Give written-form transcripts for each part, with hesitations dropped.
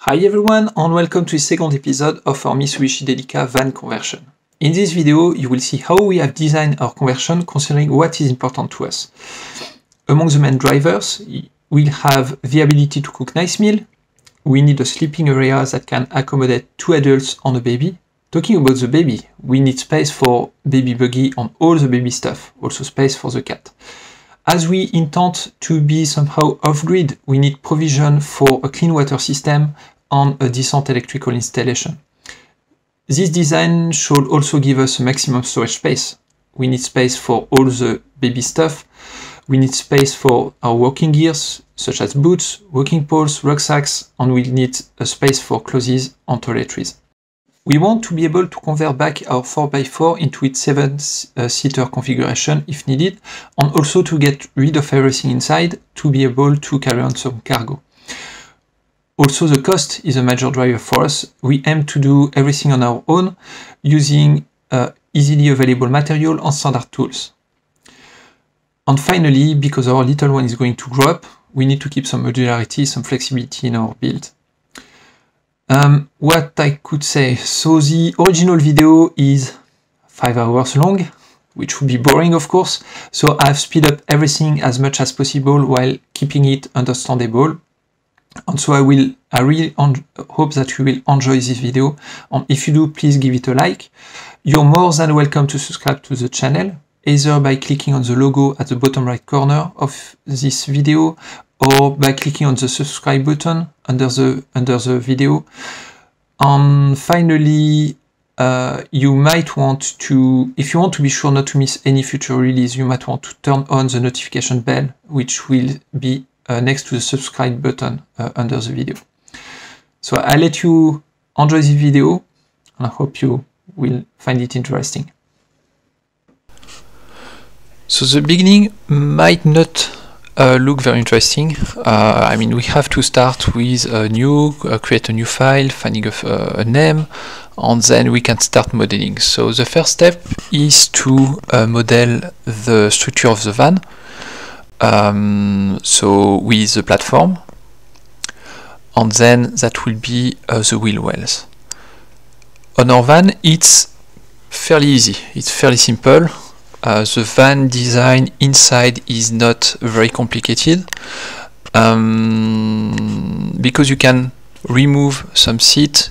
Hi everyone and welcome to the second episode of our Mitsubishi Delica van conversion. In this video you will see how we have designed our conversion considering what is important to us. Among the main drivers, we'll have the ability to cook nice meal, we need a sleeping area that can accommodate 2 adults and a baby. Talking about the baby, we need space for baby buggy and all the baby stuff, also space for the cat. As we intend to be somehow off-grid, we need provision for a clean water system and a decent electrical installation. This design should also give us a maximum storage space. We need space for all the baby stuff. We need space for our walking gears, such as boots, walking poles, rucksacks, and we need a space for clothes and toiletries. We want to be able to convert back our 4x4 into its 7-seater configuration if needed, and also to get rid of everything inside to be able to carry on some cargo. Also, the cost is a major driver for us. We aim to do everything on our own using easily available material and standard tools. And finally, because our little one is going to grow up, we need to keep some modularity, some flexibility in our build. What I could say, so the original video is 5 hours long, which would be boring of course, so I've speed up everything as much as possible while keeping it understandable. And so I really hope that you will enjoy this video, and if you do, please give it a like. You're more than welcome to subscribe to the channel, either by clicking on the logo at the bottom right corner of this video, or by clicking on the subscribe button under the video. And finally, you might want to, if you want to be sure not to miss any future release, you might want to turn on the notification bell, which will be next to the subscribe button under the video. So I'll let you enjoy this video, and I hope you will find it interesting. So the beginning might not look very interesting. I mean, we have to start with create a new file, finding a name, and then we can start modeling. So the first step is to model the structure of the van. So with the platform, and then that will be the wheel wells. On our van, it's fairly easy, it's fairly simple. The van design inside is not very complicated, because you can remove some seat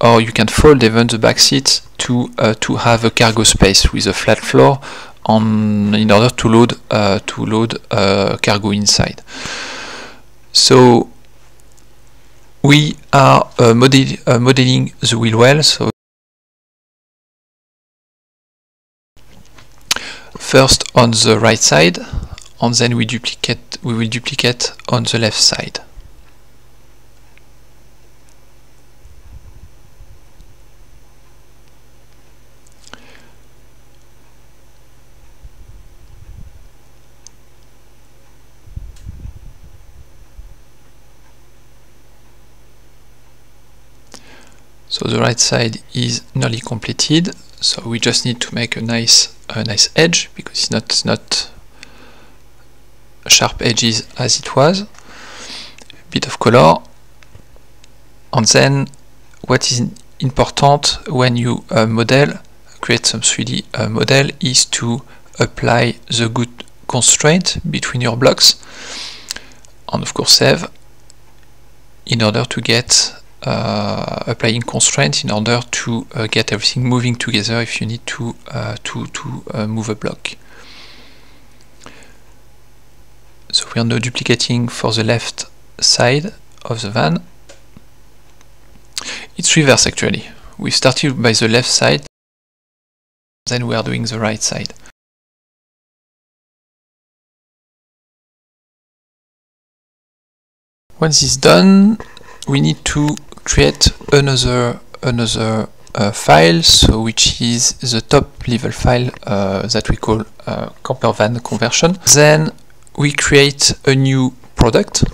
or you can fold even the back seat to have a cargo space with a flat floor in order to load cargo inside. So we are modeling the wheel well. So first on the right side, and then we will duplicate on the left side. So the right side is nearly completed, so we just need to make a nice edge, because it's not sharp edges as it was. A bit of color, and then what is important when you create some 3D model, is to apply the good constraint between your blocks, and of course save, in order to get applying constraints in order to get everything moving together if you need to move a block. So we are now duplicating for the left side of the van. It's reverse actually. We started by the left side, then we are doing the right side. Once it's done, we need to create another file, so which is the top level file that we call camper van conversion. Then we create a new product,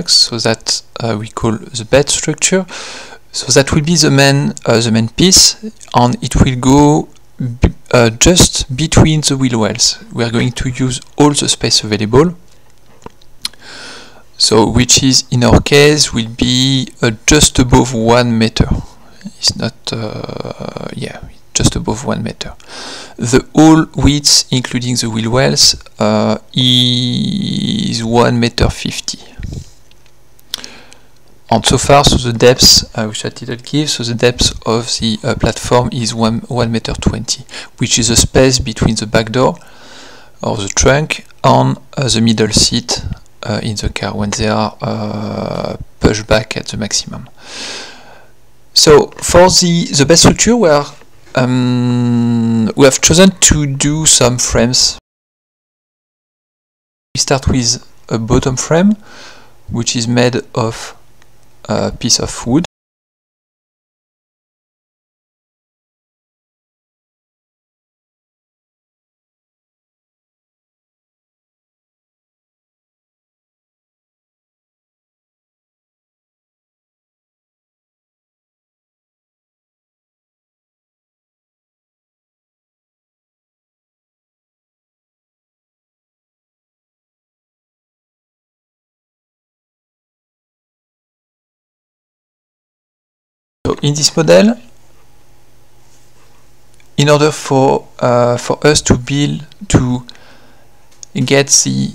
so that we call the bed structure. So that will be the main piece, and it will go just between the wheel wells. We are going to use all the space available. So which is in our case will be just above 1 meter. It's not yeah, just above 1 meter. The whole width including the wheel wells is 1 meter 50. And so far, so the depth which I didn't give, so the depth of the platform is 1 meter 20, which is the space between the back door or the trunk and the middle seat in the car when they are pushed back at the maximum. So for the base structure, we have chosen to do some frames. We start with a bottom frame, which is made of a piece of wood. So in this model, in order for us to get the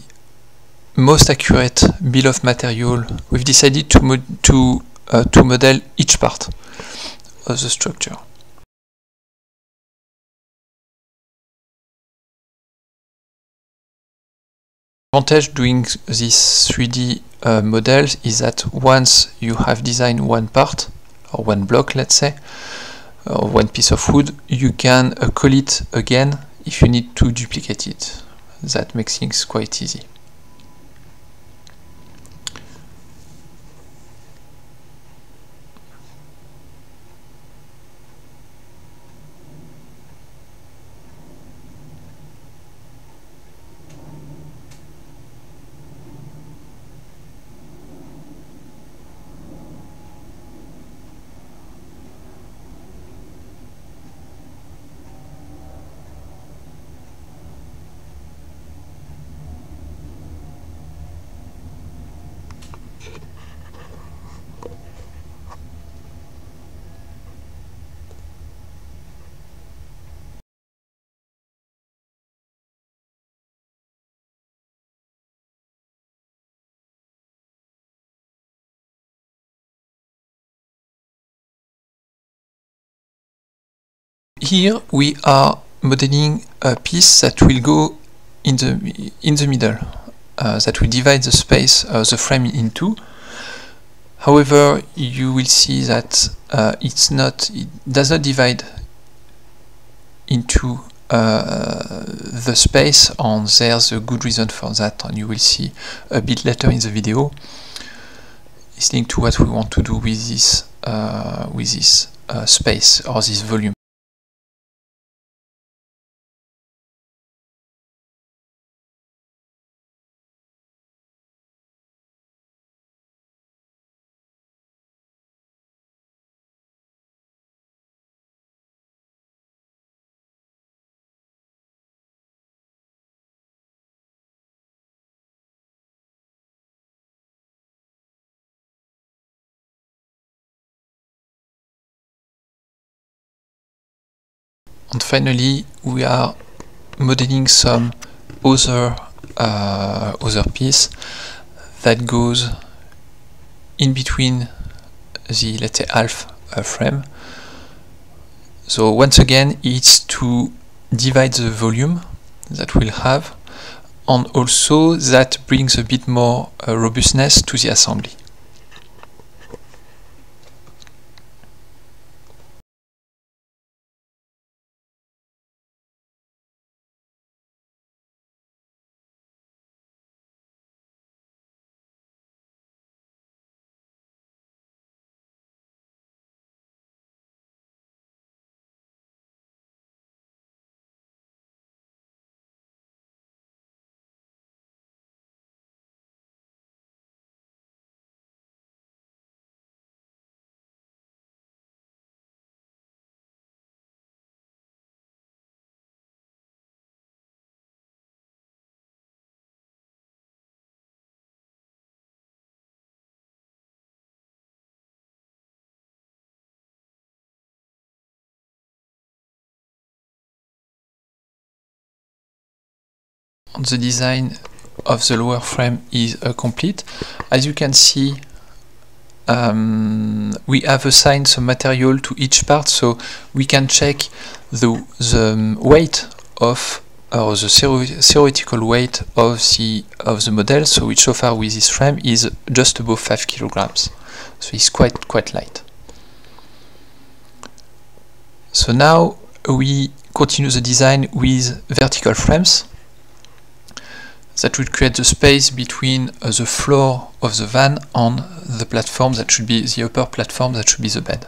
most accurate bill of material, we've decided to model each part of the structure. The advantage doing these 3D models is that once you have designed one part, or one block, let's say, or one piece of wood, you can call it again if you need to duplicate it. That makes things quite easy. Here we are modeling a piece that will go in the middle, that will divide the space of the frame in two. However, you will see that it does not divide into the space, and there's a good reason for that, and you will see a bit later in the video. It's linked to what we want to do with this space or this volume. And finally, we are modeling some other piece that goes in between the, let's say, half frame. So once again, it's to divide the volume that we'll have, and also that brings a bit more robustness to the assembly. the design of the lower frame is complete. As you can see, we have assigned some material to each part, so we can check the weight of, or the theoretical weight of the model. So which so far with this frame is just above 5 kilograms, so it's quite light. So now we continue the design with vertical frames that would create the space between the floor of the van and the platform that should be the upper platform that should be the bed.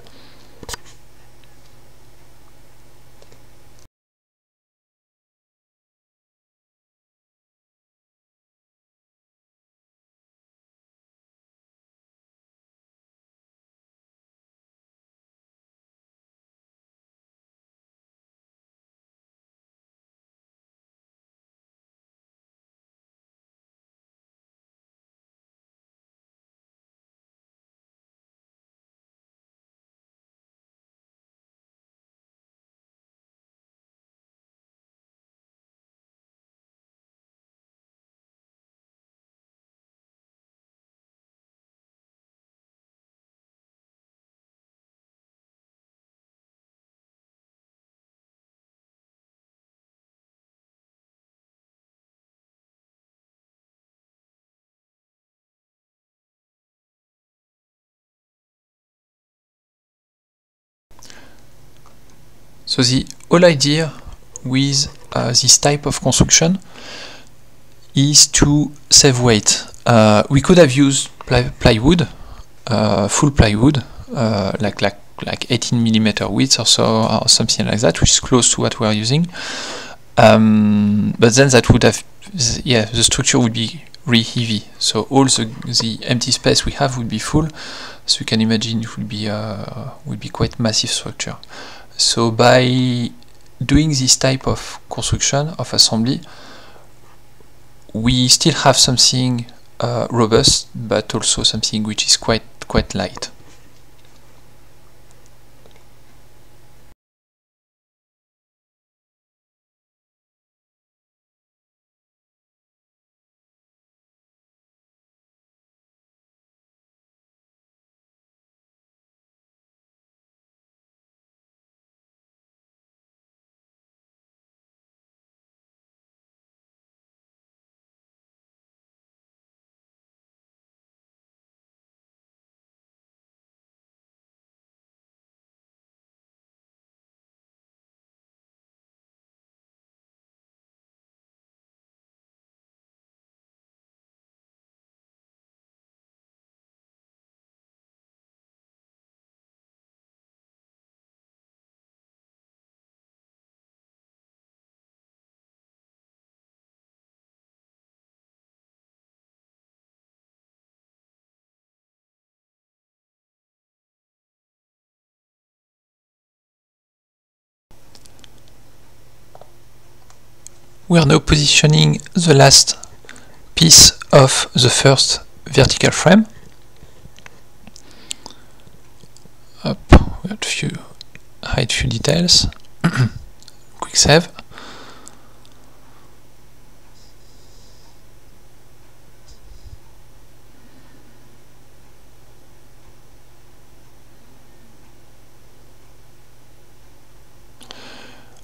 So the whole idea with this type of construction is to save weight. We could have used plywood, full plywood, like 18mm width or so, or something like that, which is close to what we are using. But then that would have, yeah, the structure would be really heavy. So all the empty space we have would be full. So you can imagine it would be quite massive structure. So by doing this type of construction of assembly, we still have something robust, but also something which is quite light. We are now positioning the last piece of the first vertical frame. Up, we have to hide few details. Quick save.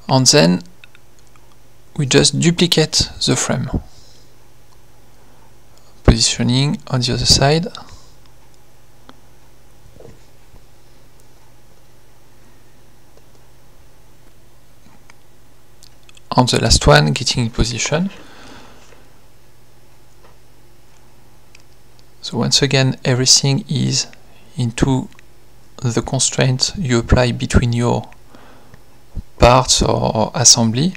And then we just duplicate the frame. Positioning on the other side. On the last one, getting in position. So once again, everything is into the constraint you apply between your parts or assembly.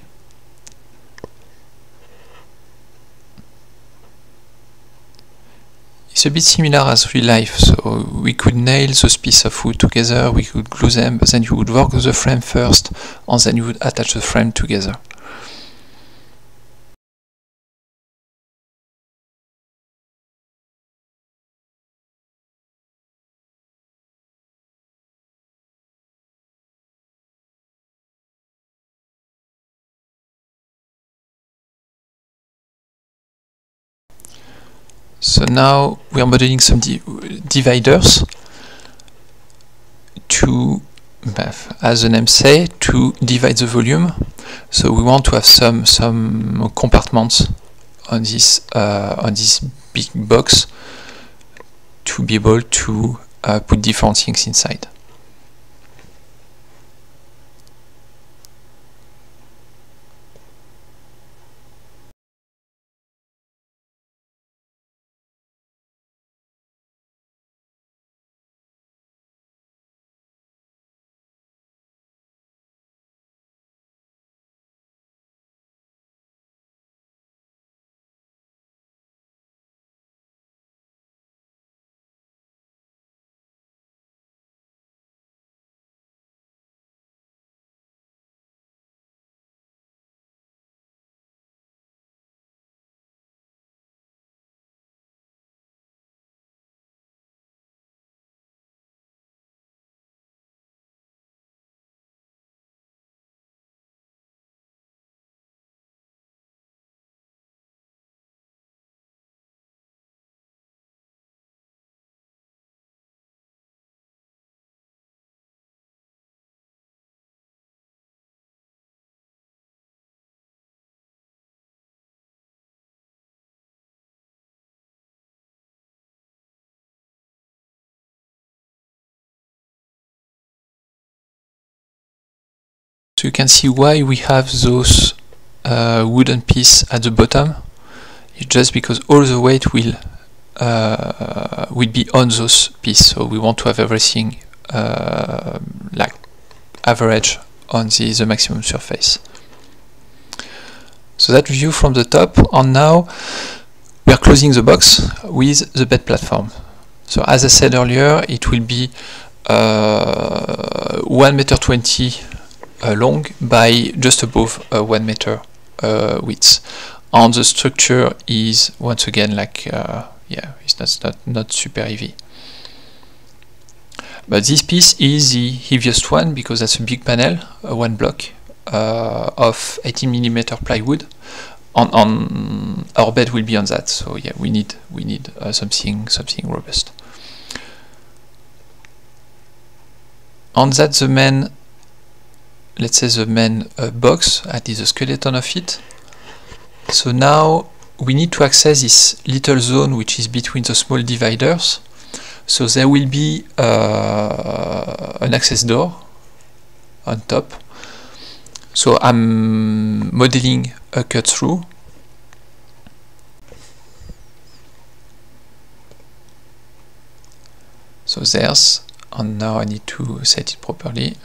It's a bit similar as real life, so we could nail those pieces of wood together, we could glue them, but then you would work the frame first, and then you would attach the frame together. So now we are modeling some dividers to, as the name say, to divide the volume. So we want to have some compartments on this big box to be able to put different things inside. So you can see why we have those wooden piece at the bottom. It's just because all the weight will be on those pieces. So we want to have everything like average on the maximum surface. So that view from the top, and now we are closing the box with the bed platform. So as I said earlier, it will be 1.20 m long by just above 1 meter width, and the structure is once again like yeah, it's not super heavy. But this piece is the heaviest one because that's a big panel, one block of 18 mm plywood. On our bed will be on that, so yeah, we need something robust. And that's the main, let's say the main box, at least the skeleton of it. So now we need to access this little zone which is between the small dividers. So there will be an access door on top. So I'm modeling a cut through. So there's, and now I need to set it properly.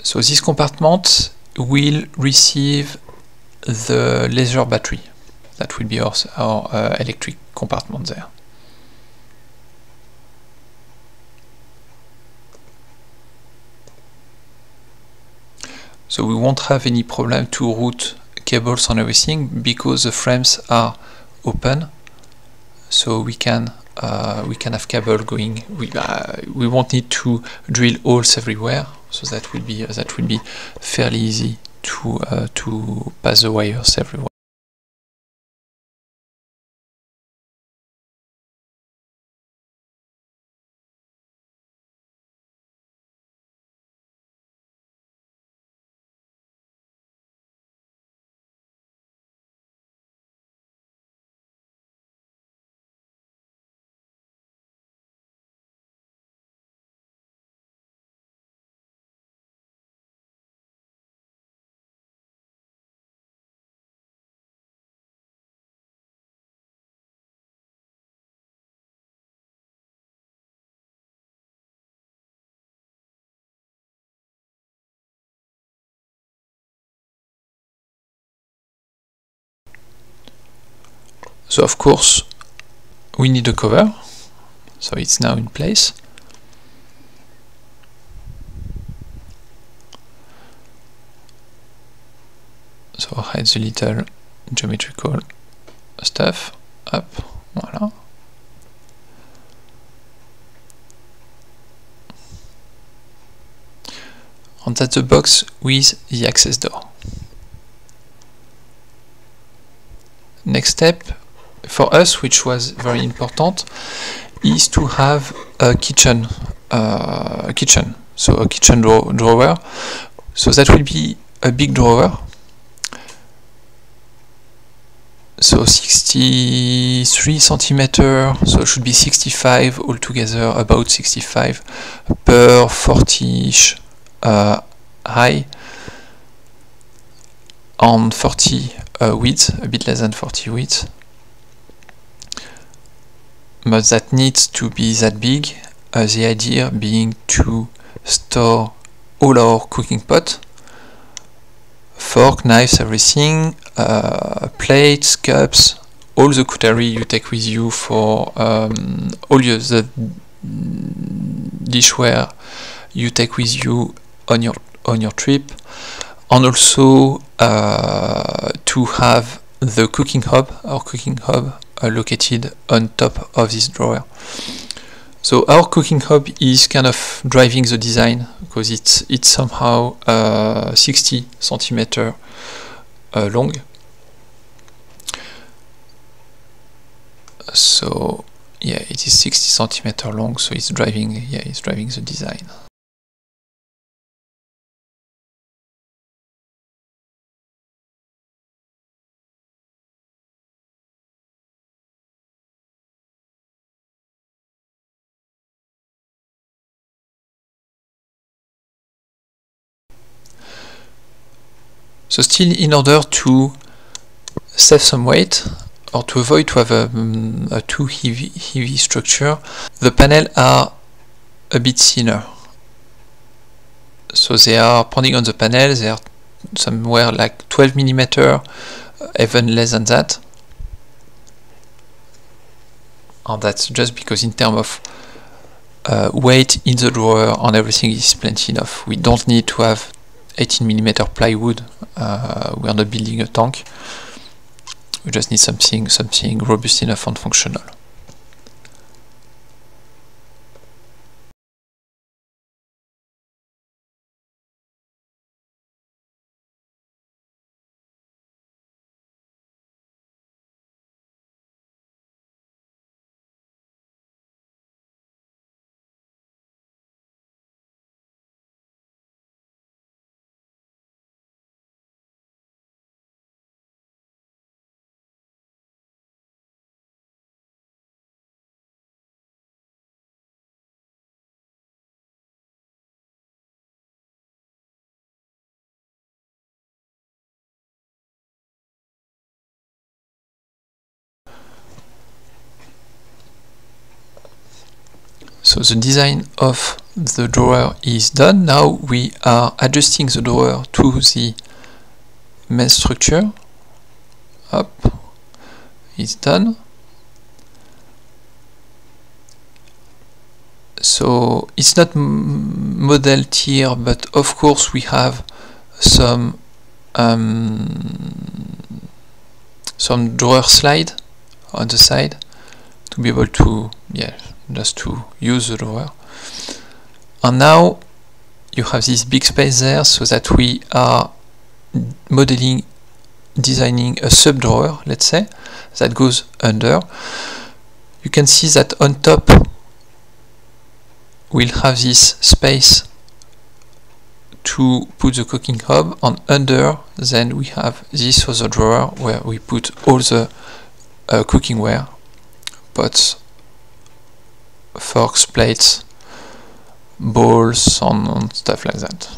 So this compartment will receive the laser battery. That will be our electric compartment there. So we won't have any problem to route cables and everything because the frames are open. So we can have cable going. We won't need to drill holes everywhere. So that will be fairly easy to pass the wires everywhere. So of course we need a cover, so it's now in place. So hide the little geometrical stuff, up, voila. And that's the box with the access door. next step for us, which was very important, is to have a kitchen, so a kitchen drawer. So that will be a big drawer. So 63 centimeter, so it should be 65 altogether, about 65 per 40-ish high on 40 width, a bit less than 40 width. But that needs to be that big, the idea being to store all our cooking pot, fork, knives, everything, plates, cups, all the cutlery you take with you for all the dishware you take with you on your trip, and also to have the cooking hub, located on top of this drawer. So our cooking hub is kind of driving the design because it's somehow 60 centimeter long. So yeah, it is 60 centimeter long, so it's driving the design. So still, in order to save some weight, or to avoid to have a too heavy structure, the panels are a bit thinner. So they are, depending on the panel, they are somewhere like 12 millimeter, even less than that. And that's just because in terms of weight in the drawer and everything is plenty enough. We don't need to have 18 millimeter plywood. We are not building a tank. We just need something robust enough and functional. So the design of the drawer is done. Now we are adjusting the drawer to the main structure. Up, it's done. So it's not modeled here, but of course we have some drawer slide on the side to be able to, just to use the drawer. And now you have this big space there, so that we are designing a sub drawer, let's say, that goes under. You can see that on top we'll have this space to put the cooking hub, and under then we have this other drawer where we put all the cookingware, pots, forks, plates, bowls, and stuff like that.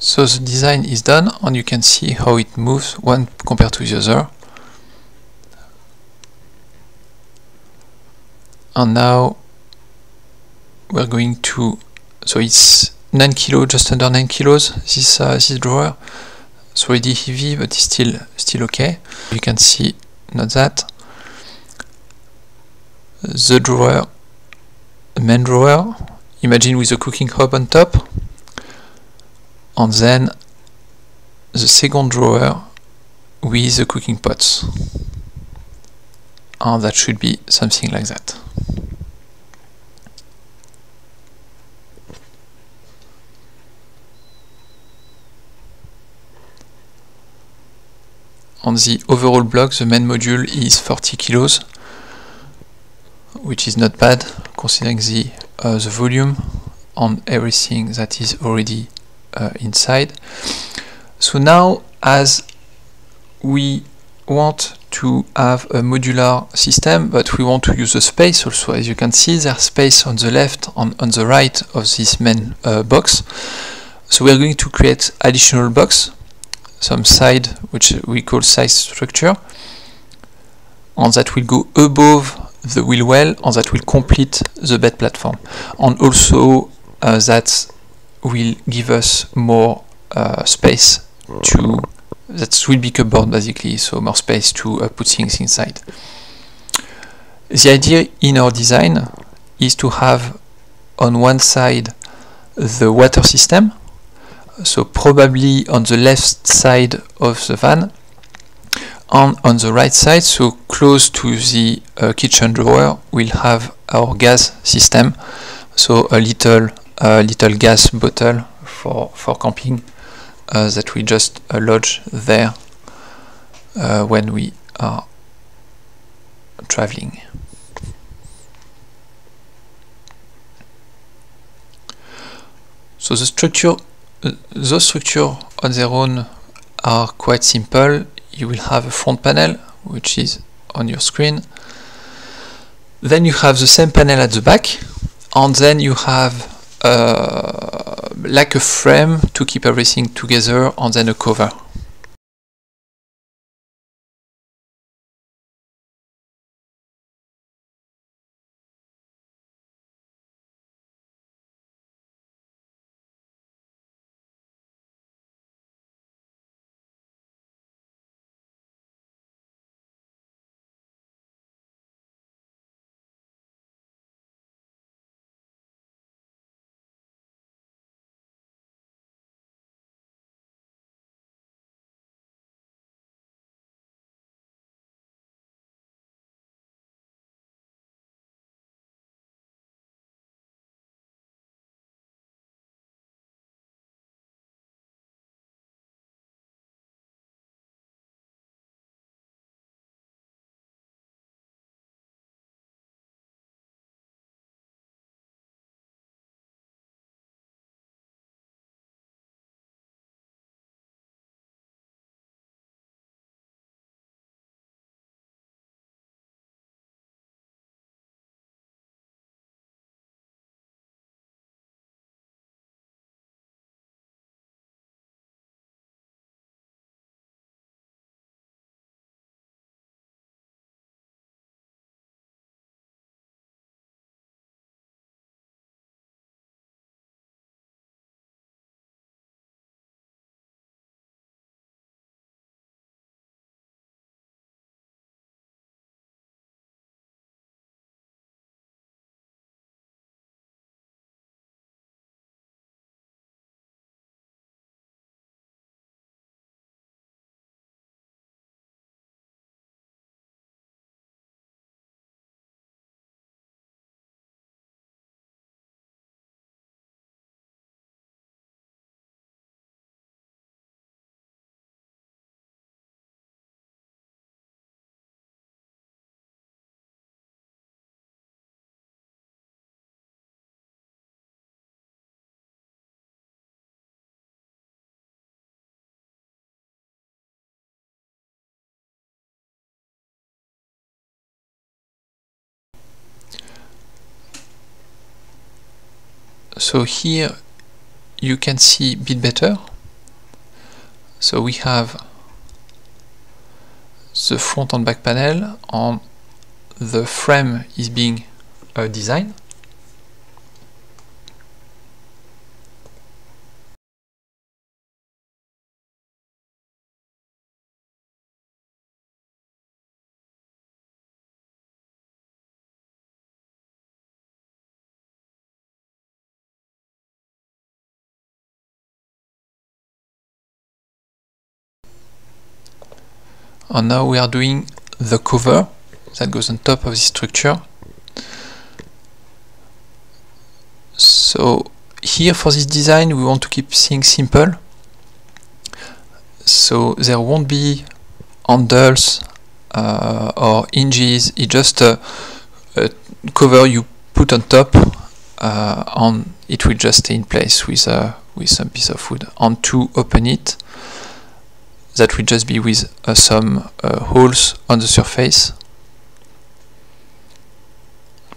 So the design is done, and you can see how it moves one compared to the other. And now we're going to, so it's 9 kilos, just under 9 kilos, this drawer. It's already heavy, but it's still okay. You can see, not that, the drawer, the main drawer, imagine with a cooking hob on top, and then the second drawer with the cooking pots, and that should be something like that. On the overall block, the main module is 40 kilos, which is not bad considering the volume on everything that is already inside. So now, as we want to have a modular system, but we want to use the space also, as you can see, there's space on the left and on the right of this main box. So we're going to create additional box, some side, which we call side structure, and that will go above the wheel well, and that will complete the bed platform, and also that will give us more space to, that will be cupboard basically, so more space to put things inside. The idea in our design is to have on one side the water system, so probably on the left side of the van, and on the right side, so close to the kitchen drawer, we'll have our gas system, so a little gas bottle for camping that we just lodge there when we are traveling. So the structure, those structures on their own are quite simple. You will have a front panel, which is on your screen. Then you have the same panel at the back, and then you have like a frame to keep everything together, and then a cover. So here you can see a bit better. So we have the front and back panel, and the frame is being designed. And now we are doing the cover that goes on top of this structure. So here for this design we want to keep things simple. So there won't be handles or hinges. It's just a cover you put on top, and it will just stay in place with some piece of wood. And to open it, that will just be with some holes on the surface,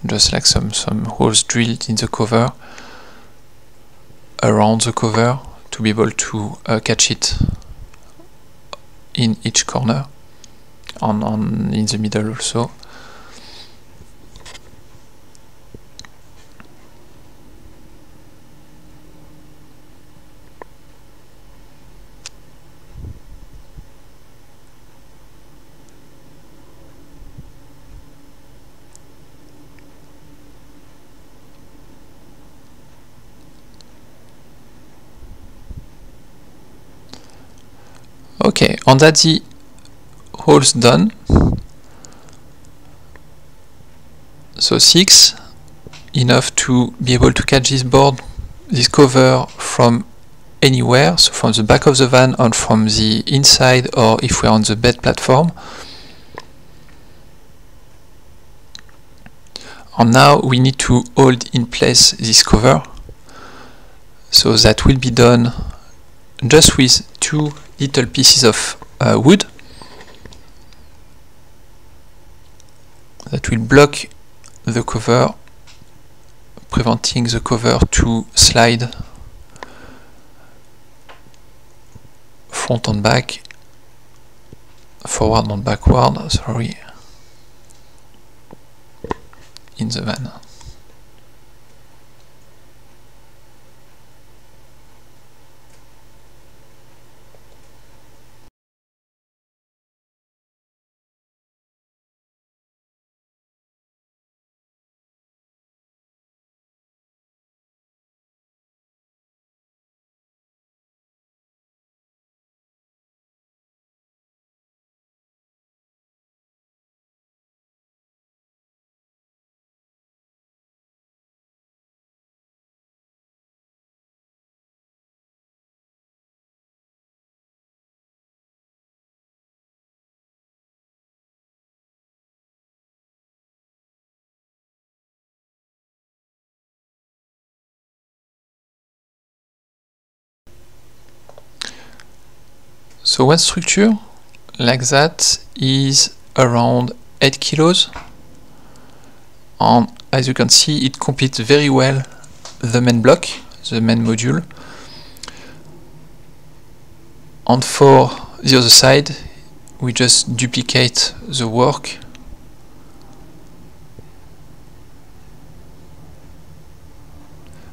just like some holes drilled in the cover, around the cover, to be able to catch it in each corner, and in the middle also. Okay, and that's the holes done. So 6, enough to be able to catch this board, this cover from anywhere, so from the back of the van and from the inside, or if we are on the bed platform. And now we need to hold in place this cover. So that will be done just with 2 little pieces of wood that will block the cover, preventing the cover to slide front and back, forward and backward, sorry, in the van. So one structure like that is around 8 kilos, and as you can see it completes very well the main block, the main module. And for the other side we just duplicate the work.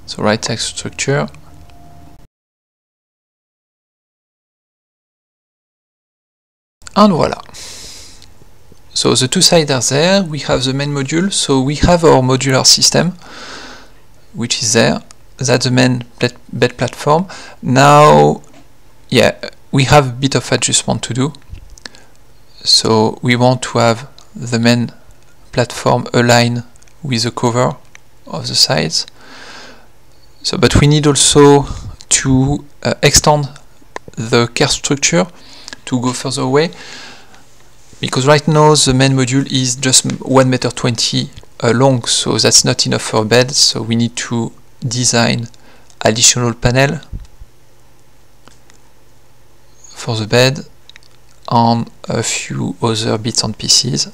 So right side structure, and voila. So the 2 sides are there. We have the main module, so we have our modular system which is there. That's the main bed platform. Now, yeah, we have a bit of adjustment to do. So we want to have the main platform aligned with the cover of the sides. So, but we need also to extend the care structure to go further away, because right now the main module is just 1.20 m long, so that's not enough for a bed. So we need to design additional panel for the bed and a few other bits and pieces.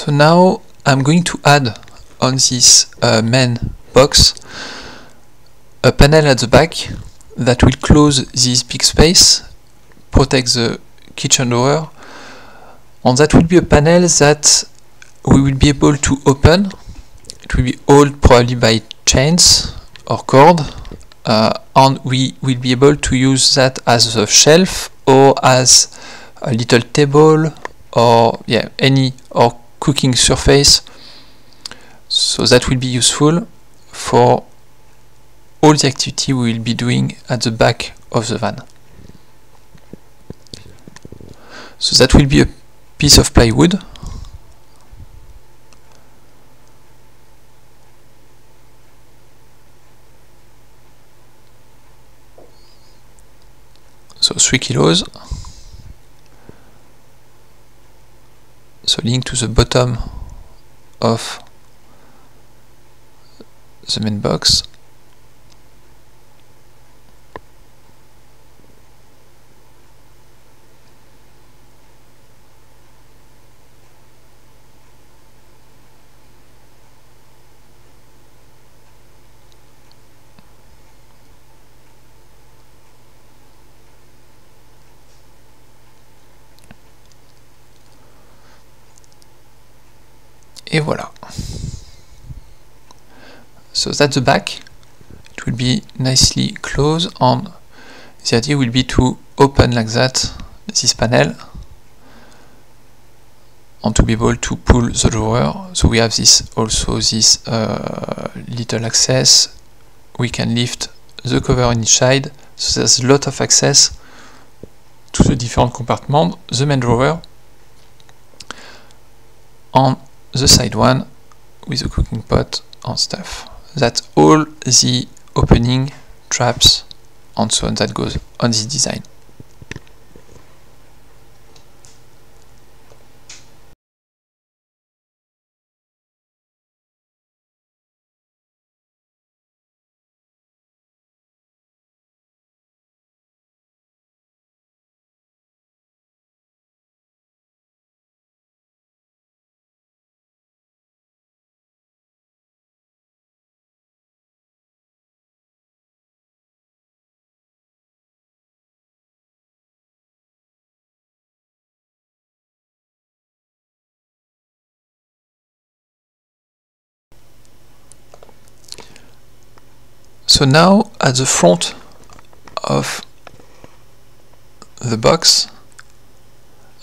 So now I'm going to add on this main box a panel at the back that will close this big space, protect the kitchen drawer, and that will be a panel that we will be able to open. It will be held probably by chains or cord, and we will be able to use that as a shelf or as a little table or any or cooking surface. So that will be useful for all the activity we will be doing at the back of the van. So that will be a piece of plywood. So 3 kilos. So link to the bottom of the main box. Et voilà. So that's the back. It will be nicely closed, and the idea will be to open like that this panel and to be able to pull the drawer. So we have this little access. We can lift the cover inside, so there's a lot of access to the different compartments, the main drawer, and the side one with the cooking pot and stuff. That's all the opening, traps, and so on that goes on this design. So now at the front of the box,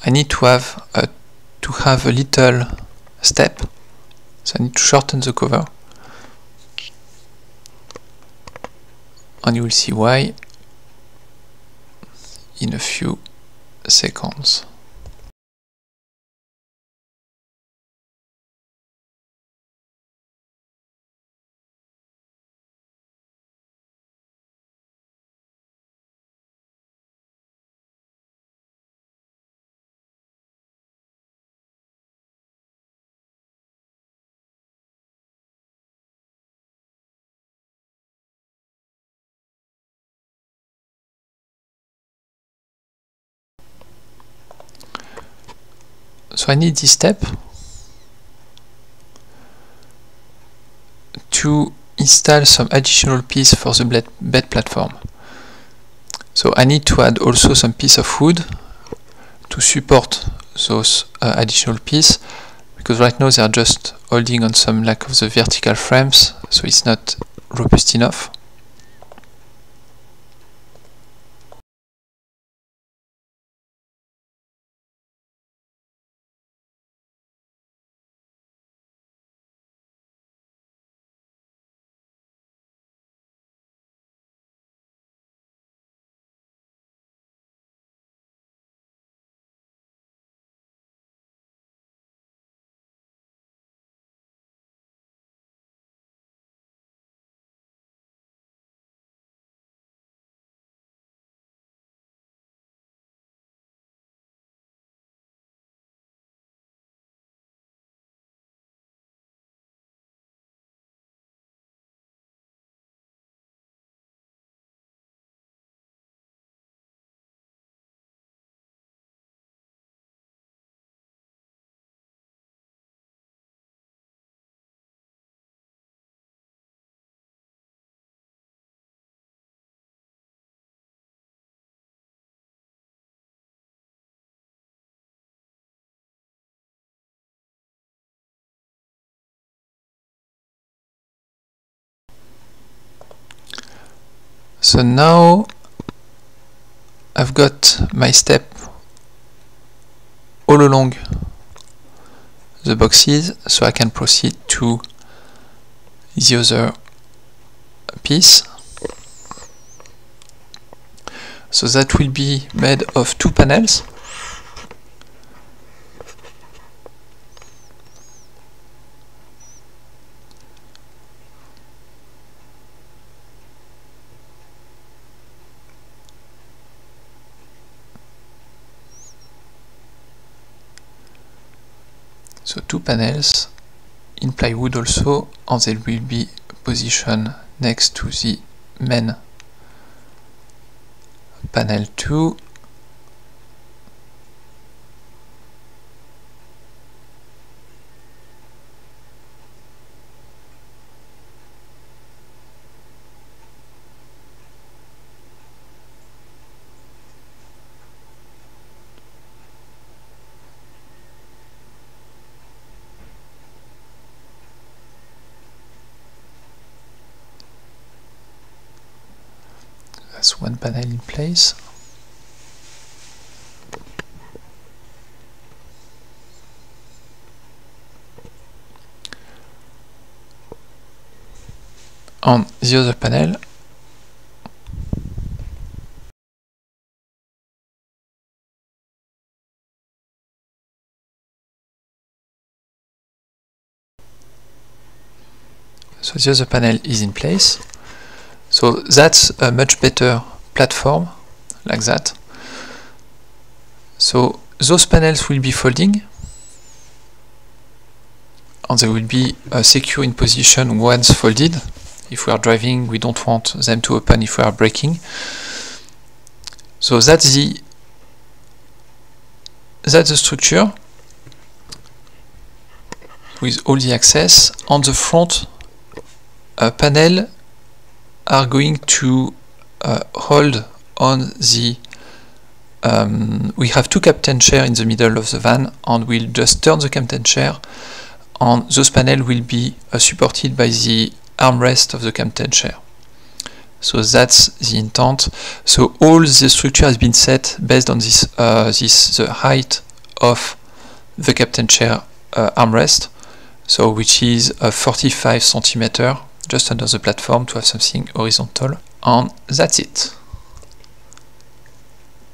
I need to have a little step. So I need to shorten the cover, and you will see why in a few seconds. So I need this step to install some additional piece for the bed platform. So I need to add also some piece of wood to support those additional piece, because right now they are just holding on some lack of the vertical frames, so it's not robust enough. So now I've got my step all along the boxes, so I can proceed to the other piece. So that will be made of 2 panels. So 2 panels in plywood also, and they will be positioned next to the main panel 2. That's 1 panel in place. On the other panel, so the other panel is in place. So that's a much better platform, like that. So those panels will be folding, and they will be secure in position once folded. If we are driving, we don't want them to open if we are braking. So that's the structure with all the access. On the front panel are going to hold on the we have 2 captain chairs in the middle of the van, and we'll just turn the captain chair, and those panels will be supported by the armrest of the captain chair. So that's the intent. So all the structure has been set based on this the height of the captain chair armrest, so which is 45 centimeters just under the platform to have something horizontal, and that's it.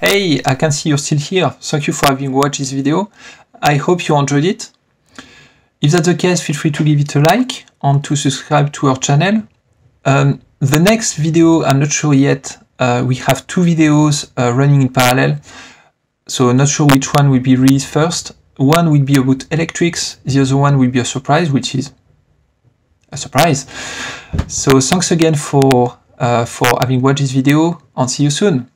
Hey, I can see you're still here. Thank you for having watched this video. I hope you enjoyed it. If that's the case, feel free to give it a like and to subscribe to our channel. The next video, I'm not sure yet. We have 2 videos running in parallel, so I'm not sure which one will be released first. One will be about electrics, the other one will be a surprise, which is a surprise. So thanks again for having watched this video, and see you soon.